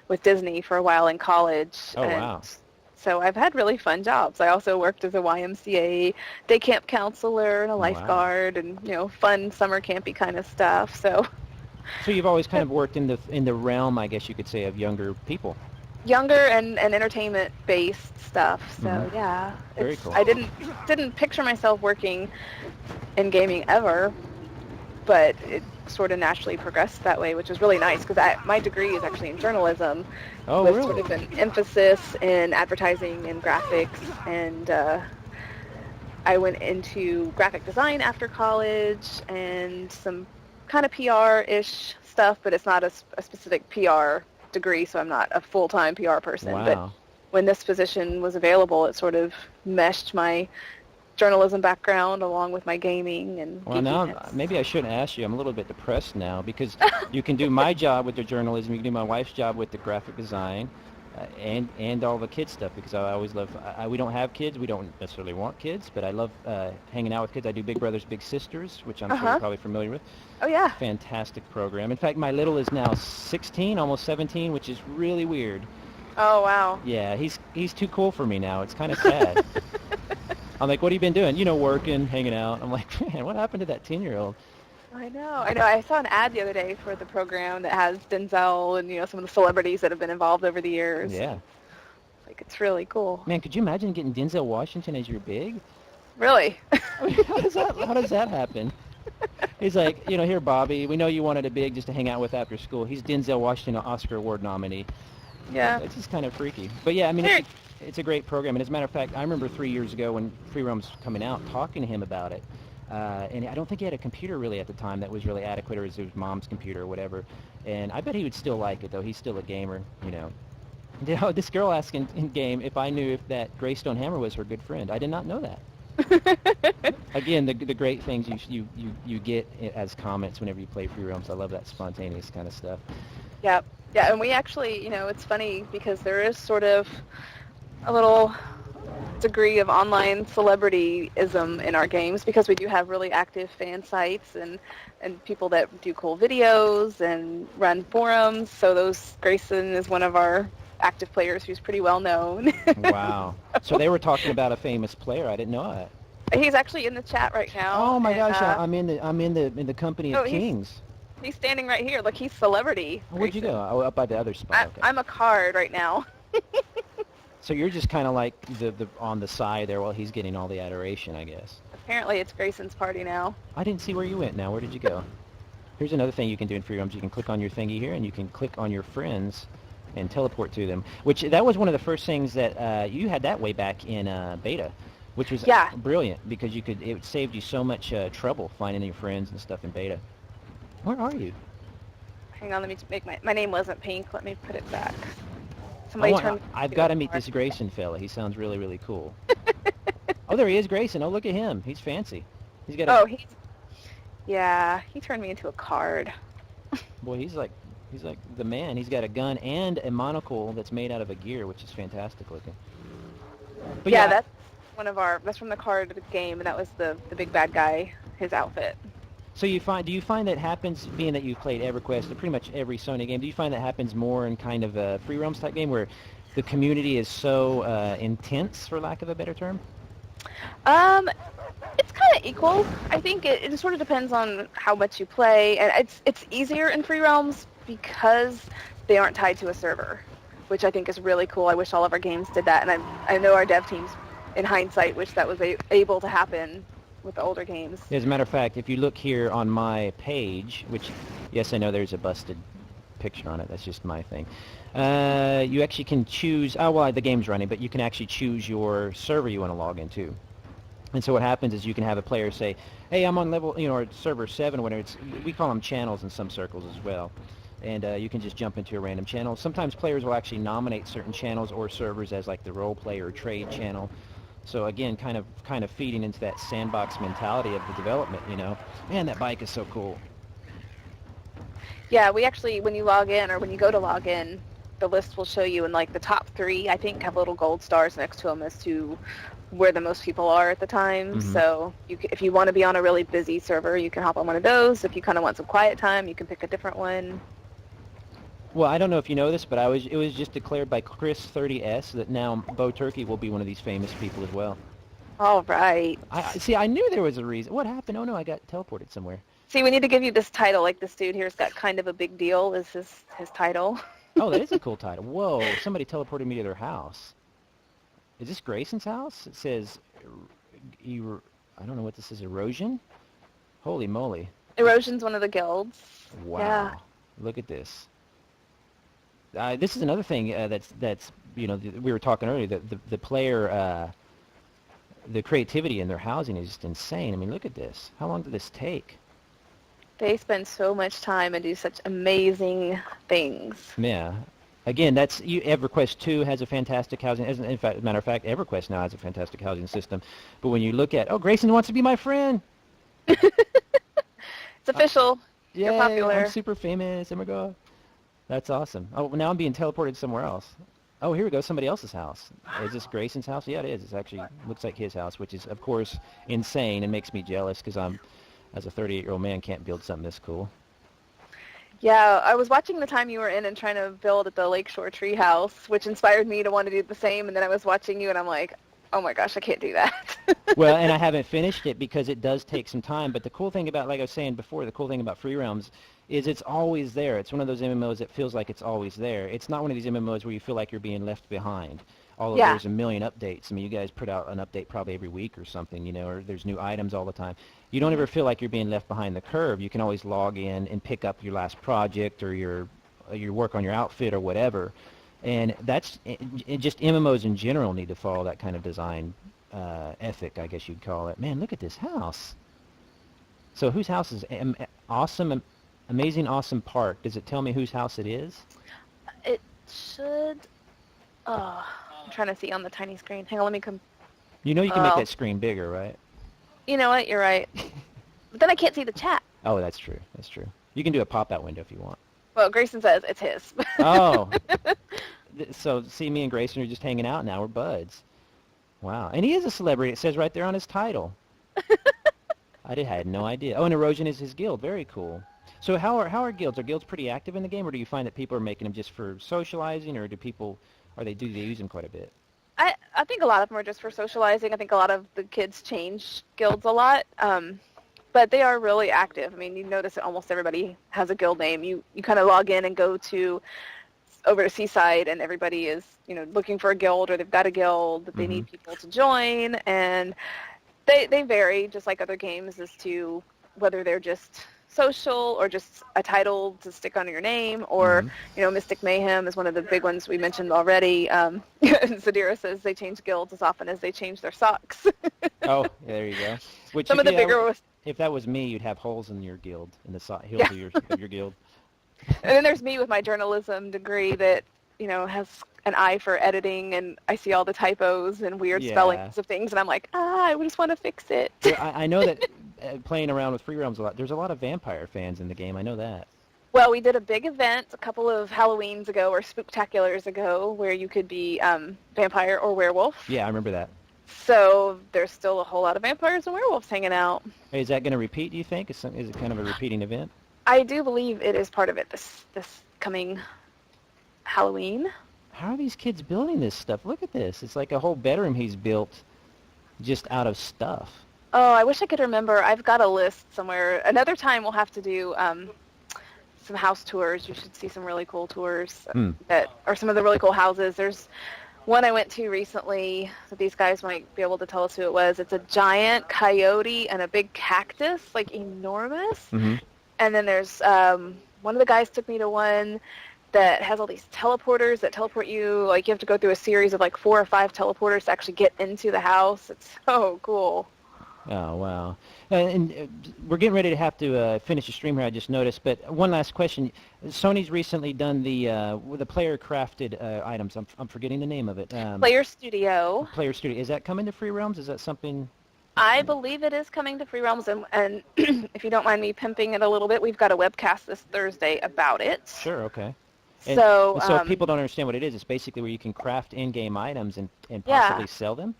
with Disney for a while in college. Oh, And wow. so I've had really fun jobs. I also worked as a YMCA day camp counselor and a Wow. lifeguard and, fun summer campy kind of stuff. So So you've always kind of worked in the realm, I guess you could say, of younger people. younger and entertainment based stuff. Mm-hmm. So yeah, Very it's cool. I didn't picture myself working in gaming ever, but it sort of naturally progressed that way, which was really nice because my degree is actually in journalism Oh, with sort really? of an emphasis in advertising and graphics. And I went into graphic design after college and some kind of PR-ish stuff, but it's not a specific PR degree, so I'm not a full-time PR person. But Wow. when this position was available, it sort of meshed my journalism background along with my gaming and Well, now geekiness. maybe I shouldn't ask you. I'm a little bit depressed now because you can do my job with the journalism, you can do my wife's job with the graphic design, and all the kids stuff because I always love. We don't have kids, we don't necessarily want kids, but I love hanging out with kids. I do Big Brothers Big Sisters, which I'm sure you're Uh-huh. probably familiar with. Oh, yeah. Fantastic program. In fact, my little is now 16, almost 17, which is really weird. Oh, wow. Yeah, he's too cool for me now. It's kind of sad. I'm like, what have you been doing? Working, hanging out. I'm like, man, what happened to that 10-year-old? I know. I saw an ad the other day for the program that has Denzel and, some of the celebrities that have been involved over the years. Yeah. Like, it's really cool. Man, could you imagine getting Denzel Washington as your big? Really? I mean, how does that happen? He's like, here, Bobby, we know you wanted a big just to hang out with after school. He's Denzel Washington, an Oscar Award nominee. Yeah. It's just kind of freaky. But yeah, I mean, it's a great program. And as a matter of fact, I remember 3 years ago when Free Roam was coming out, talking to him about it. And I don't think he had a computer really at the time that was really adequate, or it was his mom's computer or whatever. And I bet he would still like it, though. He's still a gamer, This girl asked in game if I knew if that Gray Stonyhammer was her good friend. I did not know that. Again, the great things you get as comments whenever you play Free Roams. I love that spontaneous kind of stuff. Yep. Yeah, and we actually, it's funny because there is sort of a little degree of online celebrityism in our games because we do have really active fan sites and people that do cool videos and run forums. So Grayson is one of our active players who's pretty well known. Wow. So they were talking about a famous player. I didn't know that. He's actually in the chat right now. Oh my and, gosh, I'm in the company of kings. He's standing right here. Look, he's celebrity. Where'd you go? Oh, up by the other spot. Okay. I'm a card right now. So you're just kind of like the on the side there while he's getting all the adoration, I guess. Apparently it's Grayson's party now. I didn't see where you went now. Where did you go? Here's another thing you can do in Free Roams. You can click on your thingy here, and you can click on your friends and teleport to them. Which, that was one of the first things that you had that way back in beta, which was brilliant because it saved you so much trouble finding your friends and stuff in beta. Where are you? Hang on, let me make my name wasn't pink. Let me put it back. I've got to meet this Grayson fella. He sounds really, really cool. Oh, there he is, Grayson. Oh, look at him. He's fancy. He's got he turned me into a card. Boy, he's like the man. He's got a gun and a monocle that's made out of a gear, which is fantastic looking. But that's that's from the card of the game, and that was the big bad guy, his outfit. So do you find that happens, being that you've played EverQuest, pretty much every Sony game, do you find that happens more in kind of a Free Roams type game where the community is so intense, for lack of a better term? It's kind of equal. I think it sort of depends on how much you play, and it's easier in Free Roams because they aren't tied to a server, which I think is really cool. I wish all of our games did that, and I know our dev teams, in hindsight, wish that was able to happen with the older games. As a matter of fact, if you look here on my page, which, yes, I know there's a busted picture on it. That's just my thing. You actually can choose, the game's running, but you can actually choose your server you want to log into. And so what happens is you can have a player say, hey, I'm on level, or server 7, whatever. We call them channels in some circles as well. And you can just jump into a random channel. Sometimes players will actually nominate certain channels or servers as like the role play or trade channel. So again, kind of feeding into that sandbox mentality of the development, Man, that bike is so cool. Yeah, we actually, when you log in or when you go to log in, the list will show you, and like the top 3, I think, have little gold stars next to them as to where the most people are at the time. Mm-hmm. So if you want to be on a really busy server, you can hop on one of those. If you kind of want some quiet time, you can pick a different one. Well, I don't know if you know this, but it was just declared by Chris 30S that now Bo Turkey will be one of these famous people as well. All right. See, I knew there was a reason. What happened? Oh no, I got teleported somewhere. See, we need to give you this title. Like this dude here's got kind of a big deal. Is his title? Oh, that is a cool title. Whoa, somebody teleported me to their house. Is this Grayson's house? It says, I don't know what this is. Erosion? Holy moly! Erosion's one of the guilds. Wow. Yeah. Look at this. This is another thing that's we were talking earlier. The player. The creativity in their housing is just insane. I mean, look at this. How long did this take? They spend so much time and do such amazing things. Yeah. Again, EverQuest 2 has a fantastic housing. In fact, as a matter of fact, EverQuest now has a fantastic housing system. But when you look at, Grayson wants to be my friend. It's official. You're popular. I'm super famous. Oh my god. That's awesome. Oh, now I'm being teleported somewhere else. Oh, here we go. Somebody else's house. Is this Grayson's house? Yeah, it is. It's actually looks like his house, which is, of course, insane and makes me jealous because as a 38-year-old man, can't build something this cool. Yeah, I was watching the time you were in and trying to build at the Lakeshore Treehouse, which inspired me to want to do the same. And then I was watching you, and I'm like, oh my gosh, I can't do that. Well, and I haven't finished it because it does take some time. But the cool thing about, like I was saying before, the cool thing about Free Realms is it's always there. It's one of those MMOs that feels like it's always there. It's not one of these MMOs where you feel like you're being left behind. Although there's a million updates. I mean, you guys put out an update probably every week or something, or there's new items all the time. You don't ever feel like you're being left behind the curve. You can always log in and pick up your last project or your work on your outfit or whatever. And that's just MMOs in general need to follow that kind of design ethic, I guess you'd call it. Man, look at this house. So whose house is awesome? Amazing, awesome park. Does it tell me whose house it is? It should. I'm trying to see on the tiny screen. Hang on, let me come. You know you can make that screen bigger, right? You know what? You're right. But then I can't see the chat. Oh, that's true. That's true. You can do a pop-out window if you want. Well, Grayson says it's his. Oh. So, see, me and Grayson are just hanging out now. We're buds. Wow. And he is a celebrity. It says right there on his title. I had no idea. Oh, and Erosion is his guild. Very cool. So how are guilds? Are guilds pretty active in the game, or do you find that people are making them just for socializing, or do they use them quite a bit? I think a lot of them are just for socializing. I think a lot of the kids change guilds a lot, but they are really active. I mean, you notice that almost everybody has a guild name. You kind of log in and go over to Seaside, and everybody is looking for a guild, or they've got a guild that they need people to join, and they vary just like other games as to whether they're just social or just a title to stick on your name, or Mystic Mayhem is one of the big ones we mentioned already. Zadira says they change guilds as often as they change their socks. Oh, there you go. Which some of the bigger if that was me, you'd have holes in your guild, in the heels of your guild. And then there's me with my journalism degree that has an eye for editing, and I see all the typos and weird spellings of things, and I'm like, I just want to fix it. Well, I know that playing around with Free Realms a lot, there's a lot of vampire fans in the game. I know that. Well, we did a big event a couple of Halloweens ago, or Spooktaculars ago, where you could be vampire or werewolf. Yeah, I remember that. So there's still a whole lot of vampires and werewolves hanging out. Hey, is that going to repeat, do you think? Is it kind of a repeating event? I do believe it is part of it this coming Halloween. How are these kids building this stuff? Look at this. It's like a whole bedroom he's built just out of stuff. Oh, I wish I could remember. I've got a list somewhere. Another time we'll have to do some house tours. You should see some really cool tours that are some of the really cool houses. There's one I went to recently that these guys might be able to tell us who it was. It's a giant coyote and a big cactus, like enormous. Mm-hmm. And then there's one of the guys took me to one that has all these teleporters that teleport you. Like you have to go through a series of like 4 or 5 teleporters to actually get into the house. It's so cool. Oh, wow. And we're getting ready to have to finish the stream here, I just noticed. But one last question. Sony's recently done the player-crafted items. I'm forgetting the name of it. Player Studio. Player Studio. Is that coming to Free Realms? Is that something? I believe it is coming to Free Realms. And if you don't mind me pimping it a little bit, we've got a webcast this Thursday about it. Sure, okay. So if people don't understand what it is, it's basically where you can craft in-game items and possibly sell them?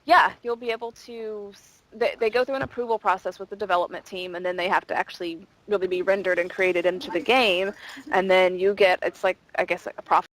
Yeah, you'll be able to they go through an approval process with the development team, and then they have to actually really be rendered and created into the game, and then you get, it's like, I guess, a profit